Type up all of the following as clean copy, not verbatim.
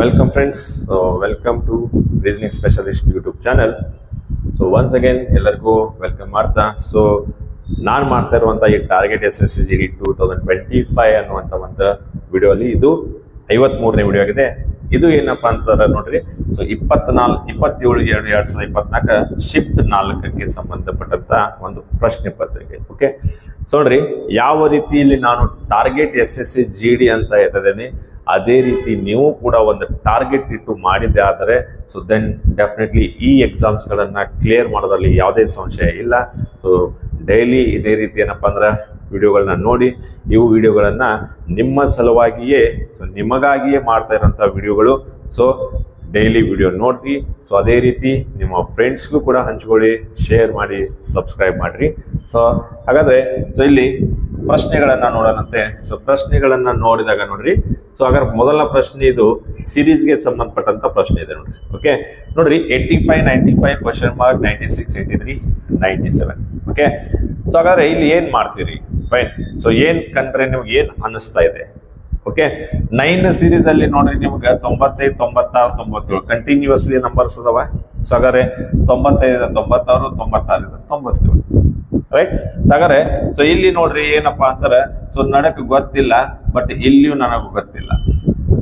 Welcome friends. Welcome to Reasoning Specialist YouTube channel. So once again ಎಲ್ಲರಿಗೂ welcome ಮಾಡ್ತಾ ನಾನು ಮಾಡ್ತಾ ಇರುವಂತ ಈ ಟಾರ್ಗೆಟ್ SSCGD 2025 ಅನ್ನುವಂತ ಒಂದು ವಿಡಿಯೋ ಅಲ್ಲಿ ಇದು 53ನೇ ವಿಡಿಯೋ ಆಗಿದೆ. ಇದು ಏನಪ್ಪಾ ಅಂತಾರೆ ನೋಡ್ರಿ, 27/2/2024 ಶಿಫ್ಟ್ 4ಕ್ಕೆ ಸಂಬಂಧಪಟ್ಟಂತ ಒಂದು ಪ್ರಶ್ನೆ ಪತ್ರಿಕೆ. ಓಕೆ, ನೋಡ್ರಿ ಯಾವ ರೀತಿಯಲ್ಲಿ ನಾನು ಟಾರ್ಗೆಟ್ SSCGD ಅಂತ ಹೇಳ್ತಿದ್ದೇನೆ, ಅದೇ ರೀತಿ ನೀವು ಕೂಡ ಒಂದು ಟಾರ್ಗೆಟ್ ಇಟ್ಟು ಮಾಡಿದ್ದೆ ಆದರೆ ದೆನ್ ಡೆಫಿನೆಟ್ಲಿ ಈ ಎಕ್ಸಾಮ್ಸ್ಗಳನ್ನ ಕ್ಲಿಯರ್ ಮಾಡೋದ್ರಲ್ಲಿ ಯಾವುದೇ ಸಂಶಯ ಇಲ್ಲ. ಡೈಲಿ ಇದೇ ರೀತಿ ಏನಪ್ಪಾ ಅಂದ್ರೆ ವಿಡಿಯೋಗಳನ್ನ ನೋಡಿ, ಇವು ವಿಡಿಯೋಗಳನ್ನ ನಿಮ್ಮ ಸಲುವಾಗಿಯೇ ನಿಮಗಾಗಿಯೇ ಮಾಡ್ತಾ ಇರೋಂಥ ವಿಡಿಯೋಗಳು. ಡೈಲಿ ವಿಡಿಯೋ ನೋಡ್ರಿ. ಅದೇ ರೀತಿ ನಿಮ್ಮ ಫ್ರೆಂಡ್ಸ್ಗೂ ಕೂಡ ಹಂಚ್ಕೊಳ್ಳಿ, ಶೇರ್ ಮಾಡಿ, ಸಬ್ಸ್ಕ್ರೈಬ್ ಮಾಡ್ರಿ. ಹಾಗಾದ್ರೆ ಇಲ್ಲಿ ಪ್ರಶ್ನೆಗಳನ್ನ ನೋಡೋಣಂತೆ. ಪ್ರಶ್ನೆಗಳನ್ನ ನೋಡಿದಾಗ ನೋಡ್ರಿ, ಹಾಗಾದ್ರೆ ಮೊದಲ ಪ್ರಶ್ನೆ ಇದು ಸೀರೀಸ್ಗೆ ಸಂಬಂಧಪಟ್ಟಂತ ಪ್ರಶ್ನೆ ಇದೆ ನೋಡ್ರಿ. ಓಕೆ, ನೋಡ್ರಿ 85, 95, ಕ್ವಶನ್ ಮಾರ್ಕ್ 96, 83, 97. ಓಕೆ, ಹಾಗಾದ್ರೆ ಇಲ್ಲಿ ಏನ್ ಮಾಡ್ತೀರಿ? ಫೈನ್. ಏನ್ ಕಂಡ್ರೆ ನಿಮ್ಗೆ ಏನ್ ಅನಿಸ್ತಾ ಇದೆ? ಓಕೆ, 9 ಸೀರೀಸ್ ಅಲ್ಲಿ ನೋಡ್ರಿ ನಿಮ್ಗೆ 95, 96, 97 ಕಂಟಿನ್ಯೂಸ್ಲಿ ನಂಬರ್ಸ್ ಅದಾವ. ಹಾಗಾದ್ರೆ 95, 96, 96, 97. ರೈಟ್. ಹಾಗಾದ್ರೆ ಇಲ್ಲಿ ನೋಡ್ರಿ ಏನಪ್ಪಾ ಅಂತಾರೆ, ನಡಕ್ ಗೊತ್ತಿಲ್ಲ, ಬಟ್ ಇಲ್ಲಿಯೂ ನನಗೂ ಗೊತ್ತಿಲ್ಲ.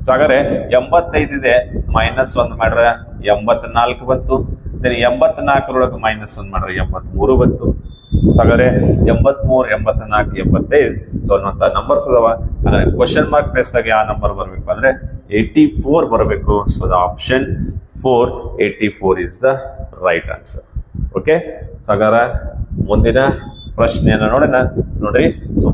ಹಾಗಾದ್ರೆ 85 ಇದೆ, -1 ಮಾಡ್ರೆ 84 ಬಂತು. 84 -1 ಮಾಡ್ರೆ 83 ಬಂತು. ಹಾಗಾದ್ರೆ 83, 84, 75 ಅನ್ನುವಂತ ನಂಬರ್ಸ್ ಅದಾವ. ಹಾಗಾದ್ರೆ ಕ್ವಶನ್ ಮಾರ್ಕ್ ಪ್ಲೇಸ್ದಾಗ ಯಾವ ನಂಬರ್ ಬರ್ಬೇಕು ಅಂದ್ರೆ 84 ಬರಬೇಕು. The option 4, 84 is the right answer. Okay, ಹಾಗಾದ್ರೆ ಮುಂದಿನ ಪ್ರಶ್ನೆಯನ್ನ ನೋಡೋಣ. ನೋಡ್ರಿ,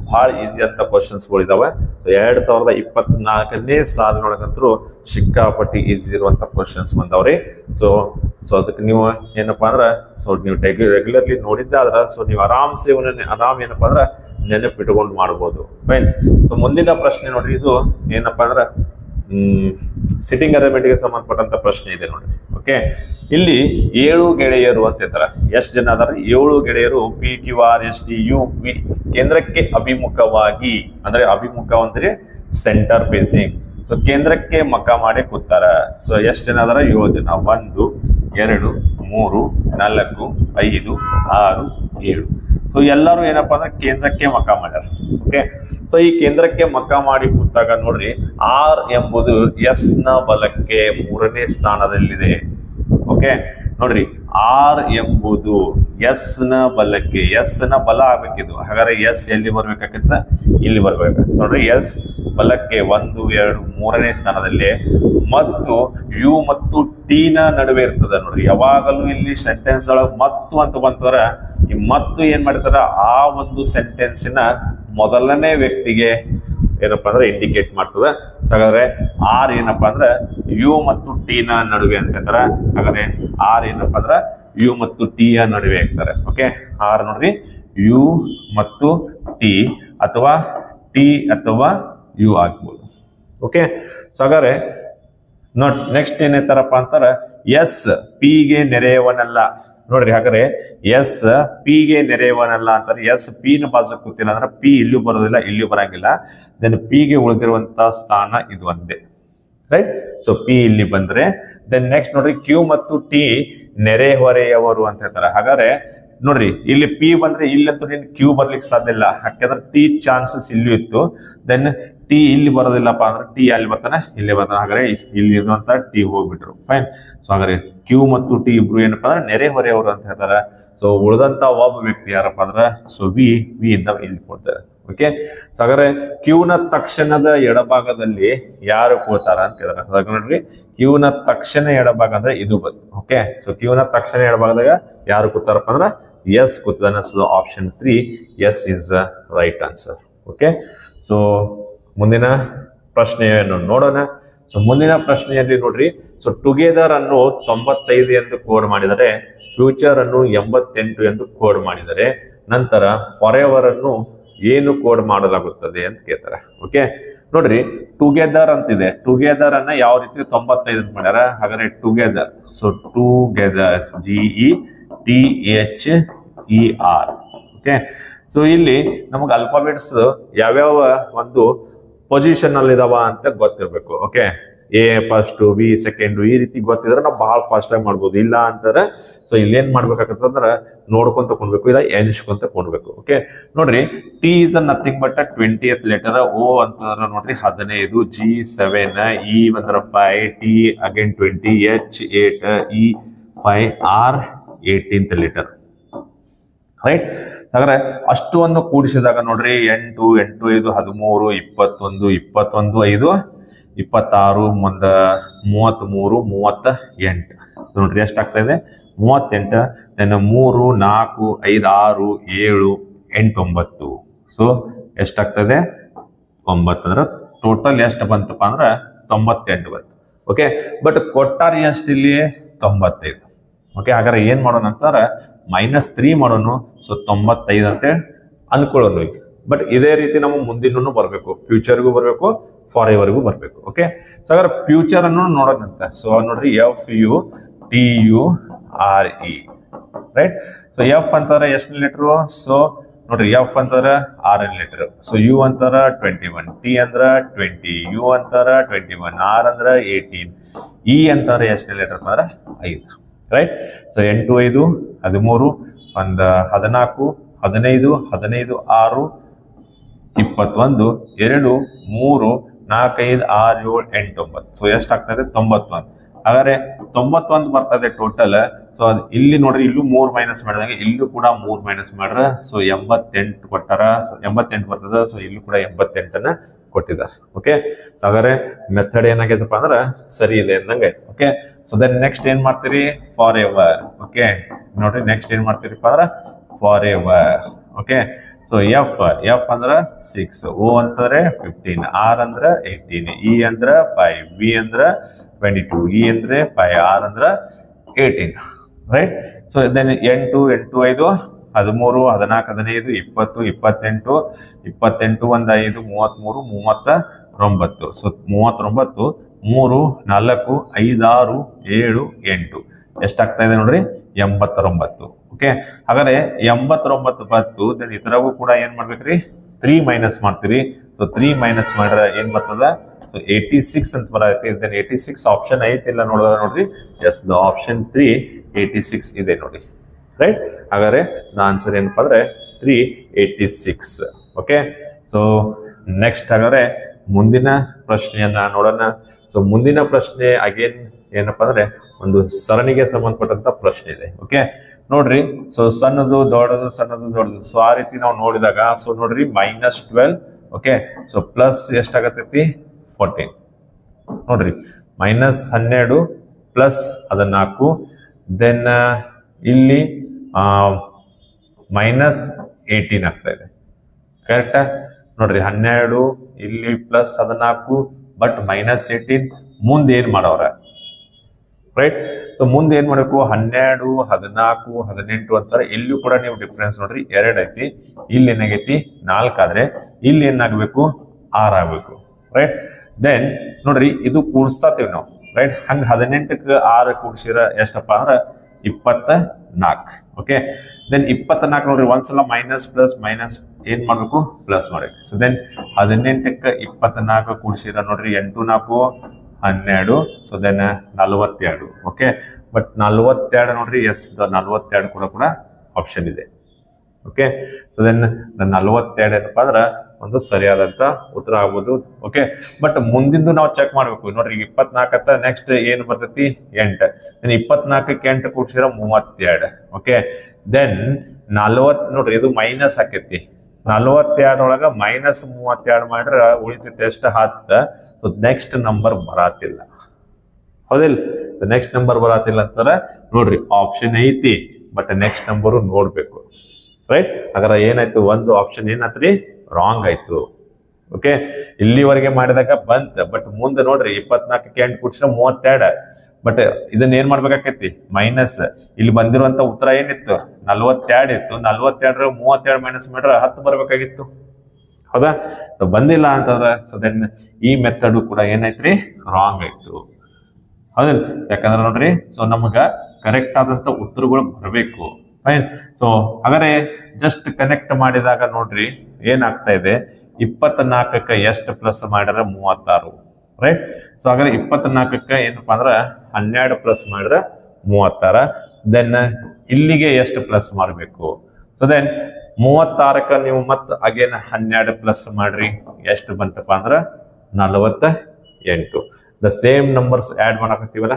ಬಹಳ ಈಸಿ ಅಂತ ಕ್ವಶನ್ಸ್ಗಳು ಇದಾವೆ. 2024ನೇ ಸಾಲಿನೊಳಗಂತೂ ಸಿಕ್ಕಾಪಟ್ಟಿ ಈಸಿ ಇರುವಂತ ಕ್ವಶನ್ಸ್ ಬಂದವ್ರಿ. ಅದಕ್ಕೆ ನೀವು ಏನಪ್ಪಾ ಅಂದ್ರೆ ನೀವು ರೆಗ್ಯುಲರ್ಲಿ ನೋಡಿದ್ದಾದ್ರ ನೀವು ಆರಾಮ್ಸೆ ಏನಪ್ಪಾ ಅಂದ್ರೆ ನೆನಪಿಟ್ಕೊಂಡು ಮಾಡ್ಬೋದು. ಫೈನ್. ಮುಂದಿನ ಪ್ರಶ್ನೆ ನೋಡ್ರಿ, ಇದು ಏನಪ್ಪಾ ಅಂದ್ರೆ ಸಿಟ್ಟಿಂಗ್ ಅರೇಂಜ್ಮೆಂಟ್ಗೆ ಸಂಬಂಧಪಟ್ಟಂತ ಪ್ರಶ್ನೆ ಇದೆ ನೋಡ್ರಿ. ಓಕೆ, ಇಲ್ಲಿ 7 ಗೆಳೆಯರು ಅಂತ ಇರ್ತಾರೆ. ಎಷ್ಟು ಜನ ಅದಾರ? 7 ಗೆಳೆಯರು PQRSTU ಕೇಂದ್ರಕ್ಕೆ ಅಭಿಮುಖವಾಗಿ, ಅಂದ್ರೆ ಅಭಿಮುಖ ಅಂದ್ರೆ ಸೆಂಟರ್ ಫೇಸಿಂಗ್. ಕೇಂದ್ರಕ್ಕೆ ಮಕ್ಕ ಮಾಡಿ ಕೂತಾರ. ಎಷ್ಟು ಜನ ಅದಾರ? 7 ಜನ. 1, 2, 3, 4, 5, 6, 7. ಎಲ್ಲರೂ ಏನಪ್ಪಾ ಅಂದ್ರೆ ಕೇಂದ್ರಕ್ಕೆ ಮಕ್ಕ ಮಾಡ್ಯಾರ. ಓಕೆ, ಈ ಕೇಂದ್ರಕ್ಕೆ ಮಕ್ಕ ಮಾಡಿ ಕೂತಾಗ ನೋಡ್ರಿ, R ಎಂಬುದು S ನ ಬಲಕ್ಕೆ 3ನೇ ಸ್ಥಾನದಲ್ಲಿದೆ. ಓಕೆ, ನೋಡ್ರಿ R ಎಂಬುದು S ನ ಬಲಕ್ಕೆ, S ನ ಬಲ ಆಗ್ಬೇಕಿದು. ಹಾಗಾದ್ರೆ S ಎಲ್ಲಿ ಬರ್ಬೇಕಾಗತ್ತ? ಇಲ್ಲಿ ಬರ್ಬೇಕು. ನೋಡ್ರಿ, S ಬಲಕ್ಕೆ 1, 2, 3ನೇ ಸ್ಥಾನದಲ್ಲಿ, ಮತ್ತು U ಮತ್ತು T ನ ನಡುವೆ ಇರ್ತದೆ. ನೋಡ್ರಿ, ಯಾವಾಗಲೂ ಇಲ್ಲಿ ಸೆಂಟೆನ್ಸ್ ಒಳಗೆ ಮತ್ತು ಅಂತ ಬಂತಂದ್ರ ಈ ಮತ್ತು ಏನ್ ಮಾಡ್ತಾರ, ಆ ಒಂದು ಸೆಂಟೆನ್ಸಿನ ಮೊದಲನೇ ವ್ಯಕ್ತಿಗೆ ಏನಪ್ಪಾ ಅಂದ್ರೆ ಇಂಡಿಕೇಟ್ ಮಾಡ್ತದ. ಹಾಗಾದ್ರೆ ಆರ್ ಏನಪ್ಪಾ ಅಂದ್ರೆ ಯು ಮತ್ತು ಟಿ ನ ನಡುವೆ ಅಂತ ಹೇಳ್ತಾರ. ಹಾಗಾದ್ರೆ ಆರ್ ಏನಪ್ಪಾ ಅಂದ್ರೆ ಯು ಮತ್ತು ಟಿ ಯ ನಡುವೆ ಇರ್ತಾರೆ. ಓಕೆ, ಆರ್ ನೋಡ್ರಿ ಯು ಮತ್ತು ಟಿ ಅಥವಾ ಟಿ ಅಥವಾ ಯು ಆಗ್ಬೋದು. ಓಕೆ, ಹಾಗಾದ್ರೆ ನೆಕ್ಸ್ಟ್ ಏನೈತಾರಪ್ಪ ಅಂತಾರ, ಎಸ್ ಪಿ ಗೆ ನೆರೆಯವನಲ್ಲ. ನೋಡ್ರಿ, ಹಾಗಾದ್ರೆ ಎಸ್ ಪಿ ಗೆ ನೆರೆಯವನಲ್ಲ ಅಂತಾರೆ. ಎಸ್ ಪಿ ನ ಬಾಜು ಕೂತಿಲ್ಲ ಅಂದ್ರೆ ಪಿ ಇಲ್ಲೂ ಬರೋದಿಲ್ಲ, ಇಲ್ಲಿಯೂ ಬರಂಗಿಲ್ಲ. ದೆನ್ ಪಿ ಗೆ ಉಳಿದಿರುವಂತ ಸ್ಥಾನ ಇದು ಒಂದೇ. ರೈಟ್. ಪಿ ಇಲ್ಲಿ ಬಂದ್ರೆ ದೆನ್ ನೆಕ್ಸ್ಟ್ ನೋಡ್ರಿ ಕ್ಯೂ ಮತ್ತು ಟಿ ನೆರೆಹೊರೆಯವರು ಅಂತ ಹೇಳ್ತಾರೆ. ಹಾಗಾದ್ರೆ ನೋಡ್ರಿ, ಇಲ್ಲಿ ಪಿ ಬಂದ್ರೆ ಇಲ್ಲಂತೂ ಕ್ಯೂ ಬರ್ಲಿಕ್ಕೆ ಸಾಧ್ಯ ಇಲ್ಲ, ಯಾಕಂದ್ರೆ ಟಿ ಚಾನ್ಸಸ್ ಇಲ್ಲೂ ಇತ್ತು. ದೆನ್ ಟಿ ಇಲ್ಲಿ ಬರೋದಿಲ್ಲಪ್ಪ ಅಂದ್ರೆ ಟಿ ಅಲ್ಲಿ ಬರ್ತಾನೆ, ಇಲ್ಲಿ ಬರ್ತಾನೆ. ಹಾಗಾದ್ರೆ ಇಲ್ಲಿ ಇರುವಂತ ಟಿ ಹೋಗ್ಬಿಟ್ರು. ಫೈನ್. ಹಾಗಾದ್ರೆ ಕ್ಯೂ ಮತ್ತು ಟಿ ಇಬ್ರು ಏನಪ್ಪಾ ಅಂದ್ರೆ ನೆರೆಹೊರೆಯವರು ಅಂತ ಹೇಳ್ತಾರೆ. ಉಳಿದಂತ ಒಬ್ಬ ವ್ಯಕ್ತಿ ಯಾರಪ್ಪ ಅಂದ್ರೆ ವಿ ಇಂದ ಇಲ್ಲಿ ಕೊಡ್ತಾರೆ. ಓಕೆ, ಹಾಗಾದ್ರೆ ಕ್ಯೂ ನ ತಕ್ಷಣದ ಎಡಭಾಗದಲ್ಲಿ ಯಾರು ಕೂತಾರ ಅಂತ ಹೇಳಿದ್ರೆ, ಹಾಗಾಗಿ ನೋಡ್ರಿ ಕ್ಯೂ ನ ತಕ್ಷಣ ಎಡಭಾಗ ಅಂದ್ರೆ ಇದು ಬಂತು. ಓಕೆ, ಕ್ಯೂ ನ ತಕ್ಷಣ ಎಡಭಾಗದಾಗ ಯಾರು ಕೂತಾರಪ್ಪ ಅಂದ್ರೆ ಎಸ್ ಕೂತಾನೆ. Option 3 S is the right answer. Okay, ಮುಂದಿನ ಪ್ರಶ್ನೆಯನ್ನು ನೋಡೋಣ. ಮುಂದಿನ ಪ್ರಶ್ನೆಯಲ್ಲಿ ನೋಡ್ರಿ, ಟುಗೆದರ್ ಅನ್ನು 95 ಎಂದು ಕೋಡ್ ಮಾಡಿದರೆ, ಫ್ಯೂಚರ್ ಅನ್ನು 88 ಎಂದು ಕೋಡ್ ಮಾಡಿದರೆ, ನಂತರ ಫಾರ್ ಎವರ್ ಅನ್ನು ಏನು ಕೋಡ್ ಮಾಡಲಾಗುತ್ತದೆ ಅಂತ ಕೇಳ್ತಾರೆ. ಓಕೆ, ನೋಡ್ರಿ ಟುಗೆದರ್ ಅಂತಿದೆ. ಟುಗೆದರ್ ಅನ್ನ ಯಾವ ರೀತಿ 95 ಅಂತ ಮಾಡ್ಯಾರ? ಹಾಗಾದ್ರೆ ಟುಗೆದರ್, ಟುಗೆದರ್ GETHER. ಓಕೆ, ಇಲ್ಲಿ ನಮಗೆ ಅಲ್ಫಾಬೆಟ್ಸ್ ಯಾವ್ಯಾವ ಒಂದು ಪೊಸಿಷನ್ ಅಲ್ಲಿ ಇದಾವ ಅಂತ ಗೊತ್ತಿರ್ಬೇಕು. Okay, A first, B second, ಈ ರೀತಿ ಗೊತ್ತಿದ್ರೆ ನಾವು ಬಹಳ ಫಾಸ್ಟ್ ಆಗಿ ಮಾಡ್ಬೋದು. ಇಲ್ಲ ಅಂತಾರೆ ಸೊ ಇಲ್ಲೇನ್ ಮಾಡ್ಬೇಕಾಗತ್ತಂದ್ರ ನೋಡ್ಕೊಂತ ಕೊಂಡ್ಬೇಕು, ಇಲ್ಲ ಎಣಿಸ್ಕೊಂತ ಕೊಂಡ್ಬೇಕು. ಓಕೆ ನೋಡ್ರಿ, T is nothing but 20th letter. O ಅಂತಂದ್ರ ನೋಡ್ರಿ 15, ಜಿ 7, ಇ ಬಂದ್ರ 5, T again 20, H 8, E 5, R 18th letter. Right, ಹಾಗಾದ್ರೆ ಅಷ್ಟುವನ್ನು ಕೂಡಿಸಿದಾಗ ನೋಡ್ರಿ 8, 8, 5, 13, 21, 21, 5, 26, ಮುಂದ 33, 38. ನೋಡ್ರಿ ಎಷ್ಟಾಗ್ತಾ ಇದೆ 38. ದೆನ್ 3, 4, 5, 6, 7, 8, 9. ಸೊ ಎಷ್ಟಾಗ್ತದೆ 9. ಅಂದ್ರೆ ಟೋಟಲ್ ಎಷ್ಟು ಬಂತಪ್ಪ ಅಂದ್ರೆ 98 ಬಂತು. ಓಕೆ, ಬಟ್ ಕೊಟ್ಟಾರಿ ಎಷ್ಟು ಇಲ್ಲಿ 95. ಓಕೆ, ಹಾಗಾದ್ರೆ ಏನ್ ಮಾಡೋಣ ಅಂತಾರೆ -3 ಮಾಡೋಣ. ಸೊ 95 ಅಂತೇಳಿ ಅನ್ಕೊಳ್ಳೋಣ ಈಗ. ಬಟ್ ಇದೇ ರೀತಿ ನಮ್ಮ ಮುಂದಿನೂ ಬರಬೇಕು, ಫ್ಯೂಚರ್ಗೂ ಬರಬೇಕು, ಫಾರ್ ಎವರ್ಗೂ ಬರಬೇಕು. ಓಕೆ, ಸೊ ಹಾಗಾದ್ರೆ ಫ್ಯೂಚರ್ ಅನ್ನು ನೋಡೋಣಂತ. ಸೊ ನೋಡ್ರಿ FUTURE, ರೈಟ್. ಸೊ ಎಫ್ ಅಂತಾರೆ ಎಷ್ಟನೇ ಲೆಟರು? ಸೊ ನೋಡ್ರಿ ಎಫ್ ಅಂತಾರ 6ನೇ ಲೆಟರ್. ಸೊ ಯು ಅಂತಾರ 21, ಟಿ ಅಂದ್ರ 20, ಯು ಅಂತಾರ 21, ಆರ್ ಅಂದ್ರ 18, ಇ ಅಂತಾರ ಎಷ್ಟನೇ ಲೆಟರ್ ಅಂದ್ರ 5. ರೈಟ್. ಸೊ 8, 5, 13, 14, 15, 15, 6, 21, 2, 3, 4, 5, 6, 7, 8, 9. ಸೊ ಎಷ್ಟಾಗ್ತದೆ 91. ಹಾಗಾದ್ರೆ 91 ಬರ್ತದೆ ಟೋಟಲ್. ಸೊ ಅದು ಇಲ್ಲಿ ನೋಡ್ರಿ, ಇಲ್ಲೂ 3 ಮೈನಸ್ ಮಾಡಿದಾಗ ಇಲ್ಲೂ ಕೂಡ 3 ಮೈನಸ್ ಮಾಡ್ರ. ಸೊ 88 ಕೊಟ್ಟಾರ. ಸೊ 88 ಬರ್ತದ. ಸೊ ಇಲ್ಲೂ ಕೂಡ 88ನ್ನ ಕೊಟ್ಟಿದ್ದಾರೆ. ಓಕೆ, ಸೊ ಹಾಗಾದ್ರೆ ಮೆಥಡ್ ಏನಾಗೈತಪ್ಪ ಅಂದ್ರೆ ಸರಿ ಇದೆ ಅಂದಂಗೆ. ಓಕೆ, ಸೊ ದೆನ್ ನೆಕ್ಸ್ಟ್ ಏನ್ ಮಾಡ್ತೀರಿ? For ever. ಓಕೆ ನೋಡ್ರಿ, ನೆಕ್ಸ್ಟ್ ಏನ್ ಮಾಡ್ತೀರಿಪ್ಪ ಅಂದ್ರೆ for ever. Okay, so F ಅಂದ್ರ 6, ಓ ಅಂತಾರೆ 15, ಆರ್ ಅಂದ್ರ 18, ಇ ಅಂದ್ರ 5, ಬಿ ಅಂದ್ರ 22, ಇ ಅಂದ್ರೆ 5, ಆರ್ ಅಂದ್ರ 18. ರೈಟ್. So then 8, 8, 5, 13, 14, 15, 20, 28, 28, 1, 5, 33, 39. ಸೊ 39, 3, 4, 5, 6, 7, 8. ಎಷ್ಟಾಗ್ತಾ ಇದೆ ನೋಡ್ರಿ 89. ಓಕೆ, ಹಾಗಾದ್ರೆ 89 ಬಂತು. ದೆನ್ ಇತರಗೂ ಕೂಡ ಏನ್ ಮಾಡ್ಬೇಕ್ರಿ? 3 ಮೈನಸ್ ಮಾಡ್ತೀರಿ. ಸೊ 3 ಮೈನಸ್ ಮಾಡ್ರೆ ಏನ್ ಬರ್ತದ? ಸೊ 86 ಅಂತ ಬರತ್ತೆ. ದೆನ್ 86 ಆಪ್ಷನ್ ಐತಿಲ್ಲ ನೋಡಿದ್ರೆ ನೋಡ್ರಿ, ಎಸ್ ದ ಆಪ್ಷನ್ 3 86 ಇದೆ ನೋಡಿ. ರೈಟ್, ಹಾಗಾದ್ರೆ ಆನ್ಸರ್ ಏನಪ್ಪಾ ಅಂದ್ರೆ 386. ಓಕೆ, ಸೊ ನೆಕ್ಸ್ಟ್ ಹಾಗಾದ್ರೆ ಮುಂದಿನ ಪ್ರಶ್ನೆಯನ್ನ ನೋಡೋಣ. ಸೊ ಮುಂದಿನ ಪ್ರಶ್ನೆ ಅಗೇನ್ ಏನಪ್ಪಾ ಅಂದ್ರೆ ಒಂದು ಸರಣಿಗೆ ಸಂಬಂಧಪಟ್ಟಂತ ಪ್ರಶ್ನೆ ಇದೆ. ಓಕೆ ನೋಡ್ರಿ, ಸೊ ಸಣ್ಣದು ದೊಡ್ಡದು, ಸಣ್ಣದು ದೊಡ್ಡದು. ಸೊ ಆ ರೀತಿ ನಾವು ನೋಡಿದಾಗ ಸೊ ನೋಡ್ರಿ -12. ಓಕೆ, ಸೊ ಪ್ಲಸ್ ಎಷ್ಟಾಗತೈತಿ 14. ನೋಡ್ರಿ -12 ಪ್ಲಸ್ 14. ದೆನ್ ಇಲ್ಲಿ -18 ಆಗ್ತಾ ಇದೆ. ಕರೆಕ್ಟಾ? ನೋಡ್ರಿ 12 ಇಲ್ಲಿ ಪ್ಲಸ್ 14 ಬಟ್ -18. ಮುಂದೆ ಏನ್ ಮಾಡವ್ರ? ರೈಟ್. ಸೊ ಮುಂದೆ ಏನ್ ಮಾಡಬೇಕು? 12, 14, 18 ಅಂತಾರೆ. ಇಲ್ಲೂ ಕೂಡ ನೀವು ಡಿಫ್ರೆನ್ಸ್ ನೋಡ್ರಿ 2 ಐತಿ. ಇಲ್ಲಿ ಏನಾಗೈತಿ 4 ಆದ್ರೆ ಇಲ್ಲಿ ಏನಾಗಬೇಕು 6 ಆಗ್ಬೇಕು. ರೈಟ್. ದೆನ್ ನೋಡ್ರಿ ಇದು ಕೂಡಿಸ್ತಾತೀವಿ ನಾವು. ರೈಟ್, ಹಂಗ 18ಕ್ಕೆ 6 ಕೂಡಿಸಿರ ಎಷ್ಟಪ್ಪ ಅಂದ್ರ 24. ಓಕೆ, ದೆನ್ 24 ನೋಡ್ರಿ ಒಂದ್ಸಲ ಮೈನಸ್ ಪ್ಲಸ್ ಮೈನಸ್ ಏನ್ ಮಾಡ್ಬೇಕು? ಪ್ಲಸ್ ಮಾಡ್ಬೇಕು. ಸೊ ದೆನ್ 18ಕ್ಕೆ 24 ಕೂಡಿಸಿರ ನೋಡ್ರಿ 8, 4, 12. So then 42. ಓಕೆ, ಬಟ್ 42 ನೋಡ್ರಿ ಎಸ್ 42 ಕೂಡ ಆಪ್ಷನ್ ಇದೆ. ಓಕೆ, ಸೊ ದೆನ್ 42 ಏನಪ್ಪಾ ಅಂದ್ರ ಒಂದು ಸರಿಯಾದಂತ ಉತ್ತರ ಆಗ್ಬೋದು. ಓಕೆ, ಬಟ್ ಮುಂದಿಂದು ನಾವು ಚೆಕ್ ಮಾಡ್ಬೇಕು. ನೋಡ್ರಿ 24 ನೆಕ್ಸ್ಟ್ ಏನ್ ಬರ್ತೈತಿ 8. 24ಕ್ಕೆ 8 ಕೂಡಿಸಿರ 32. ಓಕೆ, ದೆನ್ 40 ನೋಡ್ರಿ ಇದು ಮೈನಸ್ ಆಕೈತಿ. 42 ಒಳಗ -32 ಮಾಡ್ರ ಉಳಿತೈತಿ ಎಷ್ಟು? 10. ಸೊ ನೆಕ್ಸ್ಟ್ ನಂಬರ್ ಬರಾತಿಲ್ಲ, ಹೌದಿಲ್ಲ? ನೆಕ್ಸ್ಟ್ ನಂಬರ್ ಬರಾತಿಲ್ಲ ಅಂತಾರ ನೋಡ್ರಿ ಆಪ್ಷನ್ ಐತಿ, ಬಟ್ ನೆಕ್ಸ್ಟ್ ನಂಬರು ನೋಡ್ಬೇಕು. ರೈಟ್, ಹಾಗಾದ್ರೆ ಏನಾಯ್ತು? ಒಂದು ಆಪ್ಷನ್ ಏನಾತ್ರಿ ರಾಂಗ್ ಆಯ್ತು. ಓಕೆ, ಇಲ್ಲಿವರೆಗೆ ಮಾಡಿದಾಗ ಬಂತ, ಬಟ್ ಮುಂದೆ ನೋಡ್ರಿ 24ಕ್ಕೆ 8 ಕೂಡಿಸಿರ 32. ಬಟ್ ಇದನ್ನ ಏನ್ ಮಾಡ್ಬೇಕಾಕೈತಿ? ಮೈನಸ್. ಇಲ್ಲಿ ಬಂದಿರುವಂತ ಉತ್ತರ ಏನಿತ್ತು? 42 ಇತ್ತು. 42 32 ಮೈನಸ್ ಮಾಡ್ರ 10 ಬರ್ಬೇಕಾಗಿತ್ತು, ಹೌದಾ? ಸೊ ಬಂದಿಲ್ಲ ಅಂತಂದ್ರೆ ಸೊ ದೆನ್ ಈ ಮೆಥಡ್ ಕೂಡ ಏನಾಯ್ತ್ರಿ ರಾಂಗ್ ಆಯ್ತು, ಹೌದಿಲ್ಲ? ಯಾಕಂದ್ರೆ ನೋಡ್ರಿ ಸೊ ನಮಗ ಕರೆಕ್ಟ್ ಆದಂತ ಉತ್ತರಗಳು ಬರಬೇಕು. ಫೈನ್. ಸೊ ಹಾಗಾದ್ರೆ ಜಸ್ಟ್ ಕನೆಕ್ಟ್ ಮಾಡಿದಾಗ ನೋಡ್ರಿ ಏನಾಗ್ತಾ ಇದೆ? 24ಕ್ಕೆ ಎಷ್ಟು ಪ್ಲಸ್ ಮಾಡ್ಯಾರ? 36. ರೈಟ್. ಸೊ ಹಾಗಾದ್ರೆ 24ಕ್ಕೆ ಏನಪ್ಪಾ ಅಂದ್ರೆ 12 ಪ್ಲಸ್ ಮಾಡಿದ್ರೆ 36. ದೆನ್ ಇಲ್ಲಿಗೆ ಎಷ್ಟು ಪ್ಲಸ್ ಮಾಡಬೇಕು? ಸೊ ದೆನ್ 36ಕ್ಕೆ ನೀವು ಮತ್ತೆ ಅಗೇನ್ 12 ಪ್ಲಸ್ ಮಾಡ್ರಿ, ಎಷ್ಟು ಬಂತಪ್ಪ ಅಂದ್ರೆ 48. ದ ಸೇಮ್ ನಂಬರ್ಸ್ ಆಡ್ ಮಾಡಕತ್ತೀವಲ್ಲ,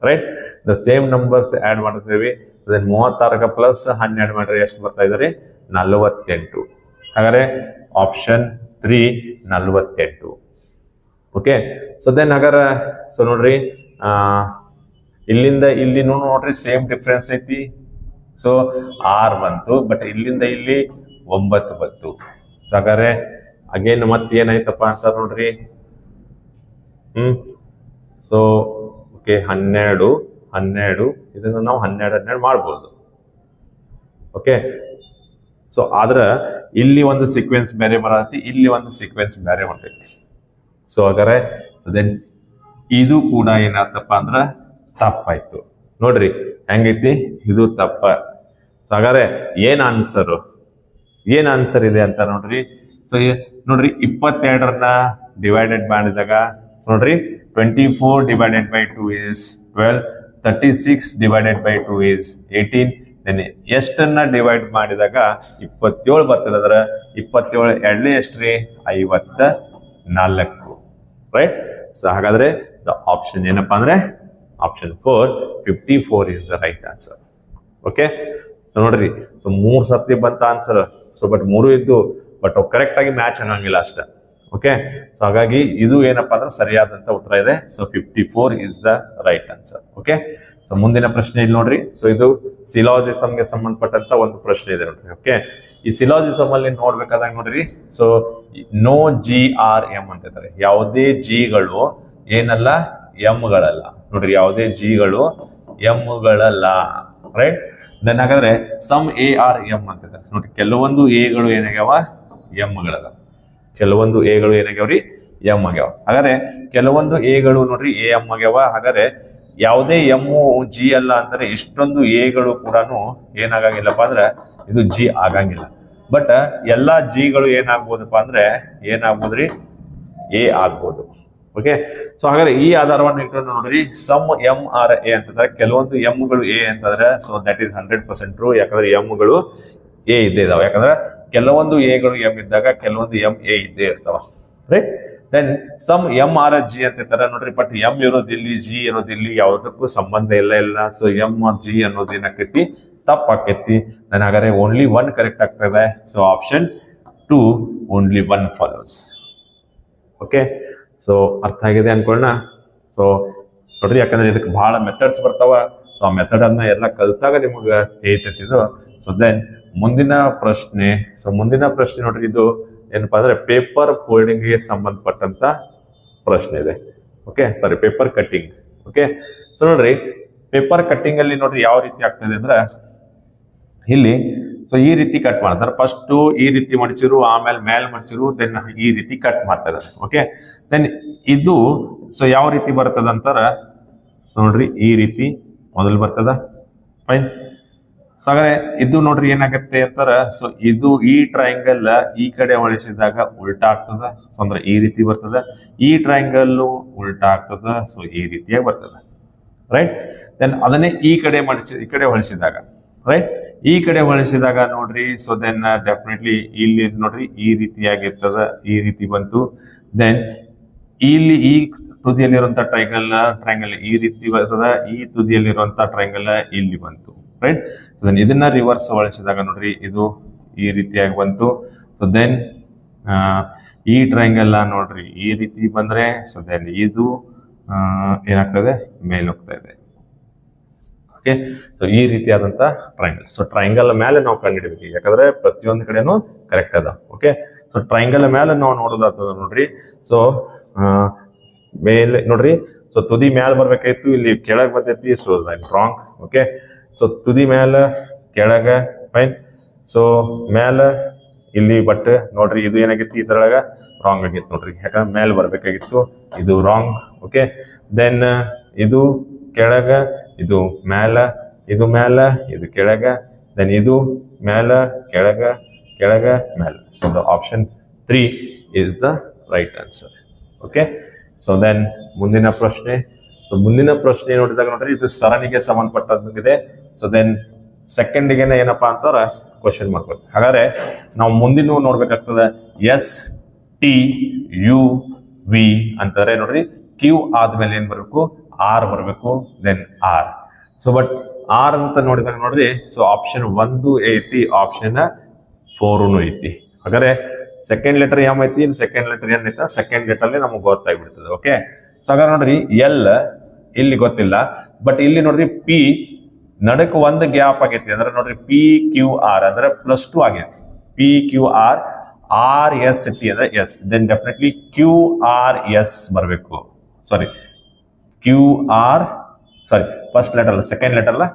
right? The same numbers add ಮಾಡ್ತೀವಿ. ದೆನ್ 36ಕ್ಕೆ ಪ್ಲಸ್ 12 ಮಾಡ್ರಿ ಎಷ್ಟು ಬರ್ತಾ ಇದ್ದಾರೆ? 48. ಹಾಗಾದ್ರೆ ಆಪ್ಷನ್ 3 48. ಓಕೆ. ಸೊ ದೆನ್ ಹಾಗಾರ ಸೊ ನೋಡ್ರಿ, ಇಲ್ಲಿಂದ ಇಲ್ಲಿ ನೋಡ್ರಿ ಸೇಮ್ ಡಿಫ್ರೆನ್ಸ್ ಐತಿ. ಸೊ 6 ಬಂತು, ಬಟ್ ಇಲ್ಲಿಂದ ಇಲ್ಲಿ 9 ಬಂತು. ಸೊ ಹಾಗಾದ್ರೆ ಅಗೇನ್ ಮತ್ತೆ ಏನಾಯ್ತಪ್ಪ ಅಂತ ನೋಡ್ರಿ, ಸೊ ಓಕೆ 12 ಇದನ್ನ ನಾವು 12 ಮಾಡ್ಬೋದು. ಓಕೆ. ಸೊ ಆದ್ರ ಇಲ್ಲಿ ಒಂದು ಸೀಕ್ವೆನ್ಸ್ ಬೇರೆ ಬರತೈತಿ, ಇಲ್ಲಿ ಒಂದು ಸೀಕ್ವೆನ್ಸ್ ಬೇರೆ ಹೊಂಟೈತಿ. ಸೊ ಹಾಗಾದ್ರೆ ದೆನ್ ಇದು ಕೂಡ ಏನಾಯ್ತಪ್ಪ ಅಂದ್ರ ತಪ್ಪಾಯ್ತು. ನೋಡ್ರಿ ಹೆಂಗೈತಿ, ಇದು ತಪ್ಪ. ಸೊ ಹಾಗಾದ್ರೆ ಏನ್ ಆನ್ಸರ್ ಇದೆ ಅಂತ ನೋಡ್ರಿ. ಸೊ ನೋಡ್ರಿ 22 ಡಿವೈಡೆಡ್ ಮಾಡಿದಾಗ ನೋಡ್ರಿ 24 divided by 2 is 12, 36 divided by 2 is 18. Then ಎಷ್ಟನ್ನ ಡಿವೈಡ್ ಮಾಡಿದಾಗ 27 ಬರ್ತದೆ. ಅದರ 27 ಎರಡನೇ ಎಷ್ಟ್ರಿ? 54. ರೈಟ್. ಸೊ ಹಾಗಾದ್ರೆ ದ ಆಪ್ಷನ್ ಏನಪ್ಪಾ ಅಂದ್ರೆ option 4 54 is the right answer. Okay. So ನೋಡ್ರಿ, ಸೊ 3 ಸರ್ತಿ ಬಂತ ಆನ್ಸರ್. ಸೊ ಬಟ್ 3 ಇದ್ದು, ಬಟ್ ಕರೆಕ್ಟ್ ಆಗಿ ಮ್ಯಾಚ್ ಆಗಂಗಿಲ್ಲ ಅಷ್ಟ. ಓಕೆ. ಸೊ ಹಾಗಾಗಿ ಇದು ಏನಪ್ಪಾ ಅಂದ್ರೆ ಸರಿಯಾದಂತ ಉತ್ತರ ಇದೆ. So 54 is the right answer. Okay. So ಮುಂದಿನ ಪ್ರಶ್ನೆ ಇಲ್ಲಿ ನೋಡ್ರಿ. ಸೊ ಇದು ಸಿಲಾಜಿಸಮ್ಗೆ ಸಂಬಂಧಪಟ್ಟಂತ ಒಂದು ಪ್ರಶ್ನೆ ಇದೆ ನೋಡ್ರಿ. ಓಕೆ. ಈ ಸಿಲಾಜಿಸಮ್ ಅಲ್ಲಿ ನೋಡ್ಬೇಕಾದಾಗ ನೋಡ್ರಿ, ಸೊ ನೋ GRM ಅಂತ ಇದ್ದಾರೆ. ಯಾವುದೇ ಜಿಗಳು ಏನಲ್ಲ, ಎಂಗಳಲ್ಲ. ನೋಡ್ರಿ, ಯಾವುದೇ ಜಿಗಳು ಎಂಗಳಲ್ಲ. ರೈಟ್. ದೆನ್ ಹಾಗಾದ್ರೆ ಸಮ್ ARM ಅಂತ ಇದ್ದಾರೆ. ನೋಡ್ರಿ, ಕೆಲವೊಂದು ಎಗಳು ಏನಾಗ್ಯಾವ? ಎಂಗಳದ. ಕೆಲವೊಂದು ಎಗಳು ಏನಾಗ್ಯಾವ್ರಿ? ಎಂ ಆಗ್ಯಾವ. ಹಾಗಾದ್ರೆ ಕೆಲವೊಂದು ಎಗಳು ನೋಡ್ರಿ ಎಂ ಆಗ್ಯಾವ. ಹಾಗಾದ್ರೆ ಯಾವುದೇ ಎಮ್ಮು ಜಿ ಅಲ್ಲ ಅಂದ್ರೆ ಇಷ್ಟೊಂದು ಎಗಳು ಕೂಡ ಏನಾಗಂಗಿಲ್ಲಪ್ಪ ಅಂದ್ರೆ ಇದು ಜಿ ಆಗಂಗಿಲ್ಲ. ಬಟ್ ಎಲ್ಲಾ ಜಿಗಳು ಏನಾಗ್ಬೋದಪ್ಪ ಅಂದ್ರೆ ಏನಾಗ್ಬೋದ್ರಿ? ಎ ಆಗ್ಬೋದು. ಓಕೆ. ಸೊ ಹಾಗಾದ್ರೆ ಈ ಆಧಾರವನ್ನು ಇಟ್ಕೊಂಡು ನೋಡ್ರಿ, ಸಮ್ MRA ಅಂತಂದ್ರೆ ಕೆಲವೊಂದು ಎಂಗಳು ಎ ಅಂತಂದ್ರೆ ಸೊ ದಟ್ ಈಸ್ 100% ಟ್ರೂ. ಯಾಕಂದ್ರೆ ಎಂಗಳು ಎ ಇದ್ದೇ ಇದಾವ. ಯಾಕಂದ್ರೆ ಕೆಲವೊಂದು ಎಗಳು ಎಂ ಇದ್ದಾಗ ಕೆಲವೊಂದು ಎಂ ಎ ಇದ್ದೇ ಇರ್ತಾವ. ರೈಟ್. ದೆನ್ ಸಮ್ MRG ಅಂತ ಇರ್ತಾರೆ ನೋಡ್ರಿ, ಬಟ್ ಎಂ ಇರೋದಿಲ್ಲಿ, ಜಿ ಇರೋದಿಲ್ಲಿ, ಯಾವುದಕ್ಕೂ ಸಂಬಂಧ ಇಲ್ಲ. ಸೊ ಎಂ ಜಿ ಅನ್ನೋದು ಏನಾಕೈತಿ? ತಪ್ಪಾಕೈತಿ. ದೆನ್ ಹಾಗಾದ್ರೆ ಓನ್ಲಿ 1 ಕರೆಕ್ಟ್ ಆಗ್ತದೆ. So option 2 only 1 follows. Okay. So ಅರ್ಥ ಆಗಿದೆ ಅನ್ಕೊಳ್ಳೋಣ. ಸೊ ನೋಡ್ರಿ, ಯಾಕಂದ್ರೆ ಇದಕ್ಕೆ ಬಹಳ ಮೆಥಡ್ಸ್ ಬರ್ತಾವ. ಸೊ ಆ ಮೆಥಡ್ ಅನ್ನ ಎಲ್ಲ ಕಲ್ತಾಗ ನಿಮಗೆ ತಿಳಿತೈತಿದು. ಸೊ ದೆನ್ ಮುಂದಿನ ಪ್ರಶ್ನೆ ನೋಡ್ರಿ, ಇದು ಏನಪ್ಪಾ ಅಂದ್ರೆ ಪೇಪರ್ ಫೋಲ್ಡಿಂಗ್ ಗೆ ಸಂಬಂಧಪಟ್ಟಂತ ಪ್ರಶ್ನೆ ಇದೆ. ಓಕೆ. ಸಾರಿ, ಪೇಪರ್ ಕಟ್ಟಿಂಗ್. ಓಕೆ. ಸೊ ನೋಡ್ರಿ, ಪೇಪರ್ ಕಟ್ಟಿಂಗ್ ಅಲ್ಲಿ ನೋಡ್ರಿ ಯಾವ ರೀತಿ ಆಗ್ತದೆ ಅಂದ್ರೆ ಇಲ್ಲಿ ಸೊ ಈ ರೀತಿ ಕಟ್ ಮಾಡ್ತಾರೆ. ಫಸ್ಟ್ ಈ ರೀತಿ ಮಡಚಿರು, ಆಮೇಲೆ ಮೇಲ್ ಮಡಚಿರು, ದೆನ್ ಈ ರೀತಿ ಕಟ್ ಮಾಡ್ತಾ ಇದಾರೆ. ಓಕೆ. ದೆನ್ ಇದು ಸೊ ಯಾವ ರೀತಿ ಬರ್ತದ ಅಂತಾರ, ಸೊ ನೋಡ್ರಿ ಈ ರೀತಿ ಮೊದಲು ಬರ್ತದ. ಫೈನ್. ಸೊ ಹಾಗಾದ್ರೆ ಇದು ನೋಡ್ರಿ ಏನಾಗತ್ತೆ ಅಂತಾರ, ಸೊ ಇದು ಈ ಟ್ರಯಾಂಗಲ್ ಈ ಕಡೆ ಹೊಳಿಸಿದಾಗ ಉಲ್ಟಾ ಆಗ್ತದ. ಸೊ ಅಂದ್ರೆ ಈ ರೀತಿ ಬರ್ತದ. ಈ ಟ್ರಯಾಂಗಲ್ ಉಲ್ಟಾ ಆಗ್ತದ. ಸೊ ಈ ರೀತಿಯಾಗಿ ಬರ್ತದ. ರೈಟ್. ದೆನ್ ಅದನ್ನೇ ಈ ಕಡೆ ಹೊಳಿಸಿದಾಗ, ರೈಟ್, ಈ ಕಡೆ ಹೊಳಿಸಿದಾಗ ನೋಡ್ರಿ, ಸೊ ದೆನ್ ಡೆಫಿನೆಟ್ಲಿ ಇಲ್ಲಿ ನೋಡ್ರಿ ಈ ರೀತಿಯಾಗಿರ್ತದ. ಈ ರೀತಿ ಬಂತು. ದೆನ್ ಇಲ್ಲಿ ಈ ತುದಿಯಲ್ಲಿರುವಂತ ಟ್ರಯಾಂಗಲ್ ಈ ರೀತಿ ಬರ್ತದ. ಈ ತುದಿಯಲ್ಲಿರುವಂತ ಟ್ರಯಾಂಗಲ್ ಇಲ್ಲಿ ಬಂತು. ರೈಟ್. ಸೊ ದೆನ್ ಇದನ್ನ ರಿವರ್ಸ್ ಹೊಳಿಸಿದಾಗ ನೋಡ್ರಿ ಇದು ಈ ರೀತಿಯಾಗಿ ಬಂತು. ಸೊ ದೆನ್ ಈ ಟ್ರಯಾಂಗಲ್ ನೋಡ್ರಿ ಈ ರೀತಿ ಬಂದ್ರೆ, ಸೊ ದೆನ್ ಇದು ಏನಾಗ್ತದೆ? ಮೇಲೆ ಹೋಗ್ತಾ ಇದೆ. ಓಕೆ. ಸೊ ಈ ರೀತಿಯಾದಂತ ಟ್ರಯಾಂಗಲ್. ಸೊ ಟ್ರಯಾಂಗಲ್ ಮೇಲೆ ನಾವು ಕಂಡುಹಿಡಬೇಕು, ಯಾಕಂದ್ರೆ ಪ್ರತಿಯೊಂದು ಕಡೆನೂ ಕರೆಕ್ಟ್ ಅದ. ಓಕೆ. ಸೊ ಟ್ರಯಾಂಗಲ್ ಮೇಲೆ ನಾವು ನೋಡೋದಾಗ್ತದ ನೋಡ್ರಿ. ಸೊ ಮೇಲೆ ನೋಡ್ರಿ, ಸೊ ತುದಿ ಮ್ಯಾಲ ಬರ್ಬೇಕಾಯ್ತು, ಇಲ್ಲಿ ಕೆಳಗೆ ಬರ್ತೈತಿ. So wrong. ಓಕೆ. ಸೊ ತುದಿ ಮ್ಯಾಲ ಕೆಳಗ. ಫೈನ್. ಸೊ ಮ್ಯಾಲ ಇಲ್ಲಿ ಬಟ್ ನೋಡ್ರಿ ಇದು ಏನಾಗಿತ್ತು? ಈ ತರಗ ರಾಂಗ್ ಆಗಿತ್ತು ನೋಡ್ರಿ. ಯಾಕಂದ್ರೆ ಮೇಲೆ ಬರ್ಬೇಕಾಗಿತ್ತು, ಇದು ರಾಂಗ್. ಓಕೆ. ದೆನ್ ಇದು ಕೆಳಗ, ಇದು ಮ್ಯಾಲ, ಇದು ಮ್ಯಾಲ, ಇದು ಕೆಳಗ, ದೆನ್ ಇದು ಮ್ಯಾಲ, ಕೆಳಗ, ಮ್ಯಾಲ. So the option 3 is the right answer. Okay. So then ಮುಂದಿನ ಪ್ರಶ್ನೆ. ಸೊ ಮುಂದಿನ ಪ್ರಶ್ನೆ ನೋಡಿದಾಗ ನೋಡ್ರಿ ಇದು ಸರಣಿಗೆ ಸಂಬಂಧಪಟ್ಟಂಗಿದೆ. ಸೊ ದೆನ್ ಸೆಕೆಂಡಿಗೆ ಏನಪ್ಪಾ ಅಂತಾರ ಕ್ವಶನ್ ಮಾಡ್ಬೇಕು. ಹಾಗಾದ್ರೆ ನಾವು ಮುಂದಿನ ನೋಡ್ಬೇಕಾಗ್ತದೆ. ಎಸ್ ಟಿ ಯು ವಿ ಅಂತಂದ್ರೆ ನೋಡ್ರಿ ಕ್ಯೂ ಆದ್ಮೇಲೆ ಏನ್ ಬರ್ಬೇಕು, ಆರ್ ಬರ್ಬೇಕು, then R. So but R ಅಂತ ನೋಡಿದಾಗ ನೋಡ್ರಿ, ಸೊ ಆಪ್ಷನ್ 1 ಐತಿ, ಆಪ್ಷನ್ 4 ಐತಿ. ಹಾಗಾದ್ರೆ ಸೆಕೆಂಡ್ ಲೆಟರ್ ಎಂ ಐತಿ, ಸೆಕೆಂಡ್ ಲೆಟರ್ ಏನ್ ಐತ, ಸೆಕೆಂಡ್ ಲೆಟರ್ ಅಲ್ಲಿ ನಮಗೆ ಗೊತ್ತಾಗ್ಬಿಡ್ತದೆ. ಓಕೆ, ಸೊ ಹಾಗಾದ್ರೆ ನೋಡ್ರಿ ಎಲ್ ಇಲ್ಲಿ ಗೊತ್ತಿಲ್ಲ, ಬಟ್ ಇಲ್ಲಿ ನೋಡ್ರಿ ಪಿ ನಡಕ್ ಒಂದು ಗ್ಯಾಪ್ ಆಗೈತಿ, ಅಂದ್ರೆ ನೋಡ್ರಿ ಪಿ ಕ್ಯೂ ಆರ್ ಅಂದ್ರೆ +2 ಆಗೈತಿ. P Q R, R S T ಅಂದ್ರೆ S, then definitely Q R S ಬರಬೇಕು. Sorry Q R, sorry first letter ಅಲ್ಲ, ಸೆಕೆಂಡ್ ಲೆಟರ್ ಅಲ್ಲ,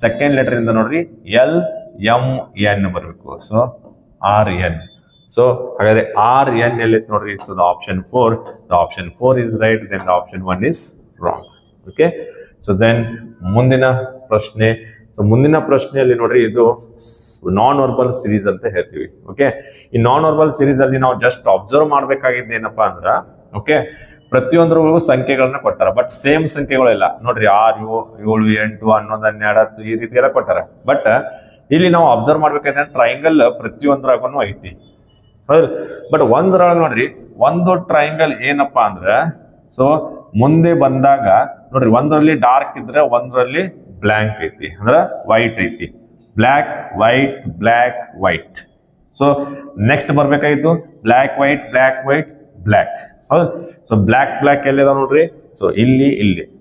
ಸೆಕೆಂಡ್ ಲೆಟರ್ ಇಂದ ನೋಡ್ರಿ ಎಲ್ ಎಂ ಎನ್ ಬರಬೇಕು. So R N. ಸೊ ಹಾಗಾದ್ರೆ ಆರ್ ಎನ್ ಎಲ್ಲಿ ನೋಡ್ರಿ, so the option 4 is right, then the option 1 is wrong. Okay, so then ಮುಂದಿನ ಪ್ರಶ್ನೆ. ಸೊ ಮುಂದಿನ ಪ್ರಶ್ನೆಯಲ್ಲಿ ನೋಡ್ರಿ ಇದು ನಾನ್ ವರ್ಬಲ್ ಸಿರೀಸ್ ಅಂತ ಹೇಳ್ತೀವಿ. ಓಕೆ, ಈ ನಾನ್ ವರ್ಬಲ್ ಸಿರೀಸ್ ಅಲ್ಲಿ ನಾವು ಜಸ್ಟ್ ಅಬ್ಸರ್ವ್ ಮಾಡ್ಬೇಕಾಗಿದ್ದು ಏನಪ್ಪಾ ಅಂದ್ರ, ಓಕೆ, ಪ್ರತಿಯೊಂದ್ರಿಗೂ ಸಂಖ್ಯೆಗಳನ್ನ ಕೊಟ್ಟಾರ, ಬಟ್ ಸೇಮ್ ಸಂಖ್ಯೆಗಳಿಲ್ಲ ನೋಡ್ರಿ. 6, 7, 8, 11, 12 ಈ ರೀತಿ ಎಲ್ಲ ಕೊಟ್ಟಾರ. ಬಟ್ ಇಲ್ಲಿ ನಾವು ಅಬ್ಸರ್ವ್ ಮಾಡ್ಬೇಕಾದ್ರೆ ಟ್ರಯಾಂಗಲ್ ಪ್ರತಿಯೊಂದ್ರಾಗೂ ಐತಿ, ಹೌದು. ಬಟ್ ಒಂದ್ರೊಳಗೆ ನೋಡ್ರಿ ಒಂದು ಟ್ರಯಾಂಗಲ್ ಏನಪ್ಪಾ ಅಂದ್ರ, ಸೊ ಮುಂದೆ ಬಂದಾಗ ನೋಡ್ರಿ ಒಂದರಲ್ಲಿ ಡಾರ್ಕ್ ಇದ್ರೆ ಒಂದರಲ್ಲಿ ಬ್ಲ್ಯಾಂಕ್ ಐತಿ, ಅಂದ್ರ ವೈಟ್ ಐತಿ. Black white, black white. So next ಬರ್ಬೇಕಾಯ್ತು black white, black white, black. ಹೌದು. ಸೊ ಬ್ಲ್ಯಾಕ್ ಎಲ್ಲಿದ ನೋಡ್ರಿ, ಸೊ ಇಲ್ಲಿ.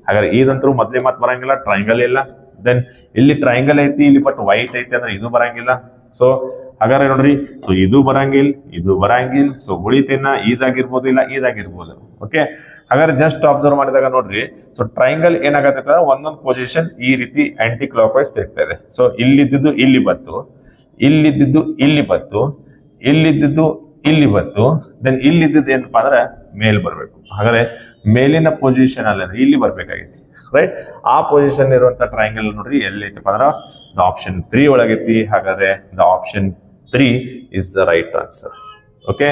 ಹಾಗಾದ್ರೆ ಇದಂತೂ ಮೊದ್ಲೇ ಮಾತು ಬರಂಗಿಲ್ಲ, ಟ್ರಯಾಂಗಲ್ ಇಲ್ಲ. ದೆನ್ ಇಲ್ಲಿ ಟ್ರಯಾಂಗಲ್ ಐತಿ, ಇಲ್ಲಿ ಬಟ್ ವೈಟ್ ಐತಿ, ಅಂದ್ರೆ ಇದು ಬರಂಗಿಲ್ಲ. ಸೊ ಹಾಗಾದ್ರೆ ನೋಡ್ರಿ, ಸೊ ಇದು ಬರಂಗಿಲ್ಲ. ಸೊ ಉಳಿತೇನ ಇದಾಗಿರ್ಬೋದು, ಇಲ್ಲ ಇದಾಗಿರ್ಬೋದು. ಓಕೆ, ಹಾಗಾದ್ರೆ ಜಸ್ಟ್ ಅಬ್ಸರ್ವ್ ಮಾಡಿದಾಗ ನೋಡ್ರಿ, ಸೊ ಟ್ರಯಾಂಗಲ್ ಏನಾಗತ್ತೈತೆ ಅಂದ್ರೆ ಒಂದೊಂದು ಪೊಸಿಷನ್ ಈ ರೀತಿ ಆಂಟಿ ಕ್ಲಾಕ್ ವೈಸ್ ತಿರುಗ್ತಾ ಇದೆ. ಸೊ ಇಲ್ಲಿದ್ದು ಇಲ್ಲಿ ಬಂತು, ಇಲ್ಲಿದ್ದು ಇಲ್ಲಿ ಬಂತು, ಇಲ್ಲಿದ್ದು ಇಲ್ಲಿ ಬಂತು, ದೆನ್ ಇಲ್ಲಿದ್ದು ಏನಪ್ಪಾ ಅಂದ್ರೆ ಮೇಲ್ ಬರ್ಬೇಕು. ಹಾಗಾದ್ರೆ ಮೇಲಿನ ಪೊಸಿಷನ್ ಅಲ್ಲ ಇಲ್ಲಿ ಬರ್ಬೇಕಾಗೈತಿ, ರೈಟ್. ಆ ಪೊಸಿಷನ್ ಇರುವಂತ ಟ್ರಯಾಂಗಲ್ ನೋಡ್ರಿ ಎಲ್ಲೈತಪ್ಪ ಅಂದ್ರ ದ ಆಪ್ಷನ್ 3 ಒಳಗೈತಿ. ಹಾಗಾದ್ರೆ the option 3 is the right answer. Okay,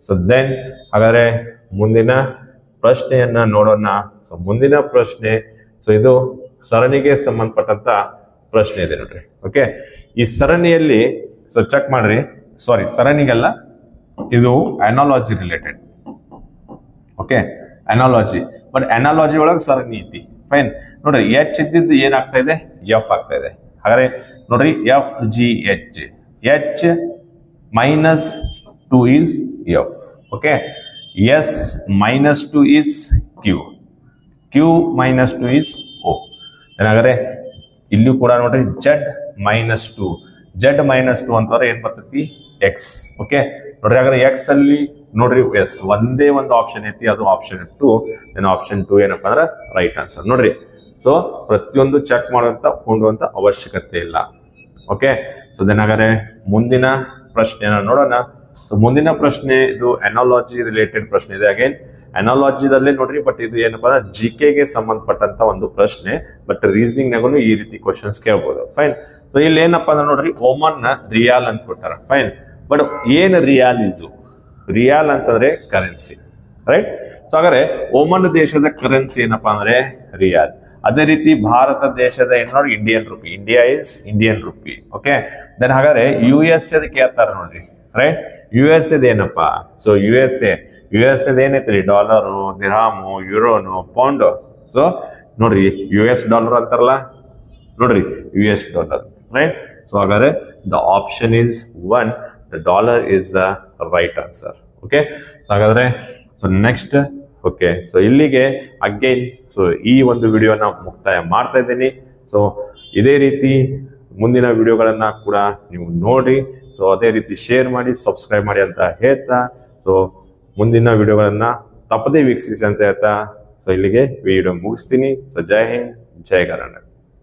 so then ಹಾಗಾದ್ರೆ ಮುಂದಿನ ಪ್ರಶ್ನೆಯನ್ನ ನೋಡೋಣ. ಸೊ ಮುಂದಿನ ಪ್ರಶ್ನೆ, ಸೊ ಇದು ಸರಣಿಗೆ ಸಂಬಂಧಪಟ್ಟಂತ ಪ್ರಶ್ನೆ ಇದೆ ನೋಡ್ರಿ. ಓಕೆ, ಈ ಸರಣಿಯಲ್ಲಿ ಸೊ ಚೆಕ್ ಮಾಡ್ರಿ, ಸಾರಿ ಸರಣಿಗೆಲ್ಲ, ಇದು analogy related. Okay, analogy, but analogy ಒಳಗೆ ಸರಣಿ ಐತಿ. ಫೈನ್, ನೋಡ್ರಿ ಎಚ್ ಇದ್ದಿದ್ದು ಏನಾಗ್ತಾ ಇದೆ, ಎಫ್ ಆಗ್ತಾ ಇದೆ. ಹಾಗಾದ್ರೆ ನೋಡ್ರಿ F G H, H -2 is F. Okay, S -2 is Q, Q -2 is O. ಹಾಗಾದ್ರೆ ಇಲ್ಲೂ ಕೂಡ ನೋಡ್ರಿ ಜೆಡ್ -2, ಜೆಡ್ -2 ಅಂತಂದ್ರೆ ಏನ್ ಬರ್ತೈತಿ, ಎಕ್ಸ್. ಓಕೆ, ನೋಡ್ರಿ ಹಾಗಾದ್ರೆ ಎಕ್ಸ್ ಅಲ್ಲಿ ನೋಡ್ರಿ ಎಸ್ ಒಂದೇ ಒಂದು ಆಪ್ಷನ್ ಐತಿ, ಅದು ಆಪ್ಷನ್ 2. ದೆನ್ ಆಪ್ಷನ್ 2 ಏನಪ್ಪಾ ಅಂದ್ರೆ ರೈಟ್ ಆನ್ಸರ್. ನೋಡ್ರಿ, ಸೊ ಪ್ರತಿಯೊಂದು ಚೆಕ್ ಮಾಡುವಂತ ಅವಶ್ಯಕತೆ ಇಲ್ಲ. ಓಕೆ, ಸೊ ದೆನ್ ಹಾಗಾದ್ರೆ ಮುಂದಿನ ಪ್ರಶ್ನೆನ ನೋಡೋಣ. ಸೊ ಮುಂದಿನ ಪ್ರಶ್ನೆ ಇದು ಅನಾಲಜಿ ರಿಲೇಟೆಡ್ ಪ್ರಶ್ನೆ ಇದೆ. ಅಗೇನ್ ಅನಾಲಜಿದಲ್ಲೇ ನೋಡ್ರಿ, ಬಟ್ ಇದು ಏನಪ್ಪಾ ಅಂದ್ರೆ ಜಿಕೆಗೆ ಸಂಬಂಧಪಟ್ಟಂತ ಒಂದು ಪ್ರಶ್ನೆ, ಬಟ್ ರೀಸನಿಂಗ್ ನಾಗೂ ಈ ರೀತಿ ಕ್ವಶನ್ಸ್ ಕೇಳ್ಬೋದು. ಫೈನ್, ಸೊ ಇಲ್ಲಿ ಏನಪ್ಪಾ ಅಂದ್ರೆ ನೋಡ್ರಿ ಓಮನ್ ರಿಯಾಲ್ ಅಂತ ಕೊಟ್ಟಾರ. ಫೈನ್, ಬಟ್ ಏನ್ ರಿಯಾಲ್ ಇದು, ರಿಯಾಲ್ ಅಂತಂದ್ರೆ ಕರೆನ್ಸಿ, ರೈಟ್. ಸೊ ಹಾಗಾದ್ರೆ ಓಮನ್ ದೇಶದ ಕರೆನ್ಸಿ ಏನಪ್ಪಾ ಅಂದ್ರೆ ರಿಯಾಲ್. ಅದೇ ರೀತಿ ಭಾರತ ದೇಶದ ಏನ್ ನೋಡಿ Indian rupee, India is Indian rupee. Okay, then ಹಾಗಾದ್ರೆ ಯು ಎಸ್ ಎ ಕೇಳ್ತಾರ ನೋಡ್ರಿ, ರೈಟ್. ಯು ಎಸ್ ಎದ್ ಏನಪ್ಪಾ, ಸೊ ಯು ಎಸ್ ಎದ್ ಏನೈತ್ರಿ, ಡಾಲರು, ದಿರ್ಹಾಮು, ಯುರೋನು, ಪೌಂಡು. ಸೊ ನೋಡ್ರಿ US ಡಾಲರ್ ಅಂತಾರಲ್ಲ, ನೋಡ್ರಿ US ಡಾಲರ್, ರೈಟ್. ಸೊ ಹಾಗಾದ್ರೆ the option is 1, the dollar is the right answer. Okay, so ಹಾಗಾದ್ರೆ ಸೊ ನೆಕ್ಸ್ಟ್. ಓಕೆ, ಸೊ ಇಲ್ಲಿಗೆ ಅಗೇನ್ ಸೊ ಈ ಒಂದು ವಿಡಿಯೋನ ಮುಕ್ತಾಯ ಮಾಡ್ತಾ ಇದ್ದೀನಿ. ಸೊ ಇದೇ ರೀತಿ ಮುಂದಿನ ವಿಡಿಯೋಗಳನ್ನ ಕೂಡ ನೀವು ನೋಡಿ, ಸೊ ಅದೇ ರೀತಿ ಶೇರ್ ಮಾಡಿ, ಸಬ್ಸ್ಕ್ರೈಬ್ ಮಾಡಿ ಅಂತ ಹೇಳ್ತಾ, ಸೊ ಮುಂದಿನ ವಿಡಿಯೋಗಳನ್ನ ತಪ್ಪದೇ ವೀಕ್ಷಿಸಿ ಅಂತ ಹೇಳ್ತಾ, ಸೊ ಇಲ್ಲಿಗೆ ವಿಡಿಯೋ ಮುಗಿಸ್ತೀನಿ. ಸೊ ಜೈ ಹಿಂದ್, ಜೈ ಕರ್ನಾಟಕ.